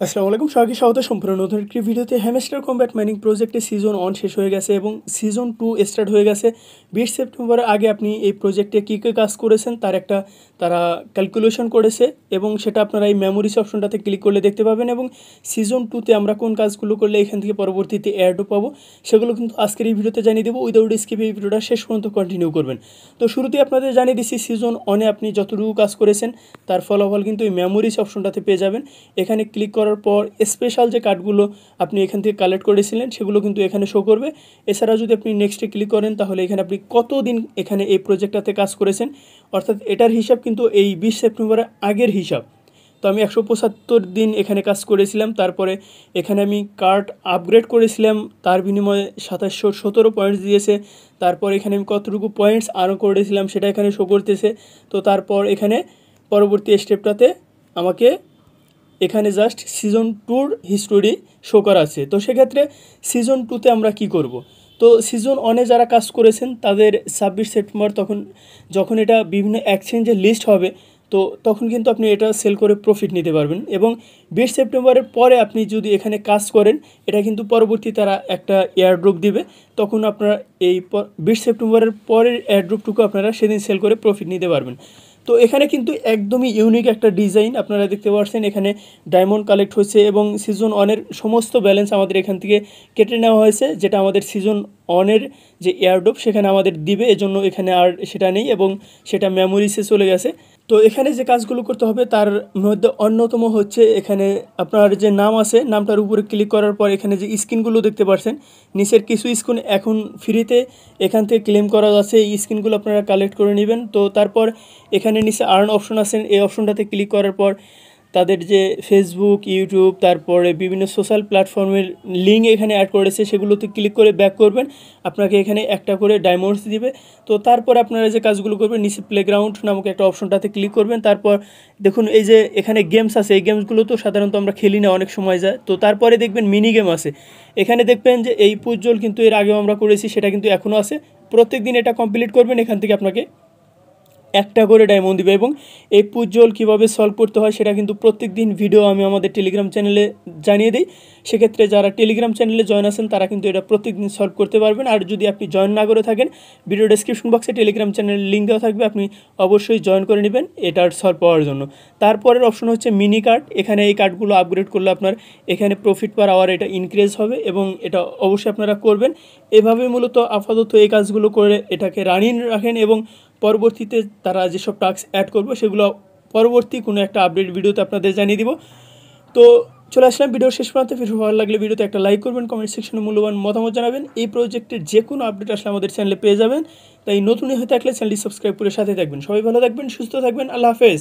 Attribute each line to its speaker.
Speaker 1: আসসালামু আলাইকুম, সবাইকে স্বাগত সম্পূর্ণ নতুন একটি ভিডিওতে। হ্যামস্টার কম্ব্যাট মাইনিং প্রজেক্টে সিজন 1 শেষ হয়ে গেছে এবং সিজন 2 স্টার্ট হয়ে গেছে। 20 সেপ্টেম্বরের আগে আপনি এই প্রজেক্টে কী কী কাজ করেছেন তার একটা তারা ক্যালকুলেশন করেছে এবং সেটা আপনারা এই মেমোরিজ অপশনটাতে ক্লিক করলে দেখতে পাবেন। এবং সিজন 2তে আমরা কোন কাজগুলো করলে এখান থেকে পরবর্তীতে অ্যাডও পাবো সেগুলো কিন্তু আজকের এই ভিডিওতে জানিয়ে দেবো। উইদাউট স্কিপ এই ভিডিওটা শেষ পর্যন্ত কন্টিনিউ করবেন। তো শুরুতেই আপনাদের জানিয়ে দিচ্ছি, সিজন 1-এ আপনি যতটুকু কাজ করেছেন তার ফলাফল কিন্তু এই মেমোরিজ অপশনটাতে পেয়ে যাবেন। এখানে ক্লিক করার পর স্পেশাল যে কার্ডগুলো আপনি এখান থেকে কালেক্ট করেছিলেন সেগুলো কিন্তু এখানে শো করবে। এছাড়া যদি আপনি নেক্সটে ক্লিক করেন তাহলে এখানে আপনি কতদিন এখানে এই প্রজেক্টটাতে কাজ করেছেন, অর্থাৎ এটার হিসাব কিন্তু এই 20 সেপ্টেম্বরের আগের হিসাব। তো আমি 175 দিন এখানে কাজ করেছিলাম। তারপরে এখানে আমি কার্ড আপগ্রেড করেছিলাম, তার বিনিময়ে 2717 পয়েন্টস দিয়েছে। তারপর এখানে আমি কতটুকু পয়েন্টস আর্ন করেছিলাম সেটা এখানে শো করতেছে। তো তারপর এখানে পরবর্তী স্টেপটাতে আমাকে এখানে জাস্ট সিজন 2-র হিস্টোরি শো করা আছে। তো সেক্ষেত্রে সিজন 2তে আমরা কি করব। তো সিজন 1-এ যারা কাজ করেছেন তাদের 26 সেপ্টেম্বর যখন এটা বিভিন্ন এক্সচেঞ্জে লিস্ট হবে, তো তখন কিন্তু আপনি এটা সেল করে প্রফিট নিতে পারবেন। এবং 20 সেপ্টেম্বরের পরে আপনি যদি এখানে কাজ করেন, এটা কিন্তু পরবর্তী তারা একটা এয়ারড্রপ দিবে, তখন আপনারা এই 20 সেপ্টেম্বরের পরের এয়ারড্রপটুকু আপনারা সেদিন সেল করে প্রফিট নিতে পারবেন। তো এখানে কিন্তু একদমই ইউনিক একটা ডিজাইন আপনারা দেখতে পাচ্ছেন। এখানে ডায়মন্ড কালেক্ট হয়েছে এবং সিজন 1-এর সমস্ত ব্যালেন্স আমাদের এখান থেকে কেটে নেওয়া হয়েছে, যেটা আমাদের সিজন 1-এর যে এয়ারড্রপ সেখানে আমাদের দিবে, এজন্য এখানে আর সেটা নেই এবং সেটা মেমোরিসে চলে গেছে। তো এখানে যে কাজগুলো করতে হবে তার মধ্যে অন্যতম হচ্ছে, এখানে আপনার যে নাম আছে নামটার উপরে ক্লিক করার পর এখানে যে স্ক্রিনগুলো দেখতে পাচ্ছেন, নিচের কিছু স্ক্রিন এখন ফ্রিতে এখান থেকে ক্লেম করা যাচ্ছে। এই স্ক্রিনগুলো আপনারা কালেক্ট করে নেবেন। তো তারপর এখানে নিচে আর্ন অপশন আছে, এই অপশনটাতে ক্লিক করার পর তাদের যে ফেসবুক, ইউটিউব, তারপরে বিভিন্ন সোশ্যাল প্ল্যাটফর্মের লিঙ্ক এখানে অ্যাড করেছে সেগুলোতে ক্লিক করে ব্যাক করবেন। আপনাকে এখানে একটা করে ডায়মন্ডস দিবে। তো তারপর আপনারা যে কাজগুলো করবেন, নিচে প্লেগ্রাউন্ড নামক একটা অপশনটাতে ক্লিক করবেন। তারপর দেখুন এই যে এখানে গেমস আছে, এই গেমসগুলো তো সাধারণত আমরা খেলি না, অনেক সময় যায়। তো তারপরে দেখবেন মিনি গেম আছে। এখানে দেখবেন যে এই পুজ্জ্বল কিন্তু এর আগেও আমরা করেছি, সেটা কিন্তু এখনও আছে। প্রত্যেক দিন এটা কমপ্লিট করবেন, এখান থেকে আপনাকে একটা করে ডায়মন্ড দিবে। এবং এই পুজ্জ্বল কীভাবে সলভ করতে হয় সেটা কিন্তু প্রত্যেক দিন ভিডিও আমি আমাদের টেলিগ্রাম চ্যানেলে জানিয়ে দিই। সেক্ষেত্রে যারা টেলিগ্রাম চ্যানেলে জয়েন আছেন তারা কিন্তু এটা প্রত্যেক দিন সলভ করতে পারবেন। আর যদি আপনি জয়েন না করে থাকেন, ভিডিও ডেসক্রিপশন বক্সে টেলিগ্রাম চ্যানেলের লিঙ্ক দেওয়া থাকবে, আপনি অবশ্যই জয়েন করে নেবেন এটার সলভ পাওয়ার জন্য। তারপরের অপশন হচ্ছে মিনি কার্ড। এখানে এই কার্ডগুলো আপগ্রেড করলে আপনার এখানে প্রফিট পার আওয়ার এটা ইনক্রিজ হবে এবং এটা অবশ্যই আপনারা করবেন। এভাবে মূলত আপাতত এই কাজগুলো করে এটাকে রানিং রাখেন এবং পরবর্তীতে তারা যেসব টাস্ক অ্যাড করবে সেগুলো পরবর্তী কোনো একটা আপডেট ভিডিওতে আপনাদের জানিয়ে দিব। তো চলে আসলাম ভিডিওর শেষ প্রান্তে। ভিডিও ভালো লাগলে ভিডিওতে একটা লাইক করবেন, কমেন্ট সেকশনে মূল্যবান মতামত জানাবেন। এই প্রজেক্টের যে কোনো আপডেট আসলে আমাদের চ্যানেলে পেয়ে যাবেন। তাই নতুনই হয়ে থাকলে চ্যানেলটি সাবস্ক্রাইব করে সাথে থাকবেন। সবাই ভালো থাকবেন, সুস্থ থাকবেন। আল্লাহ হাফেজ।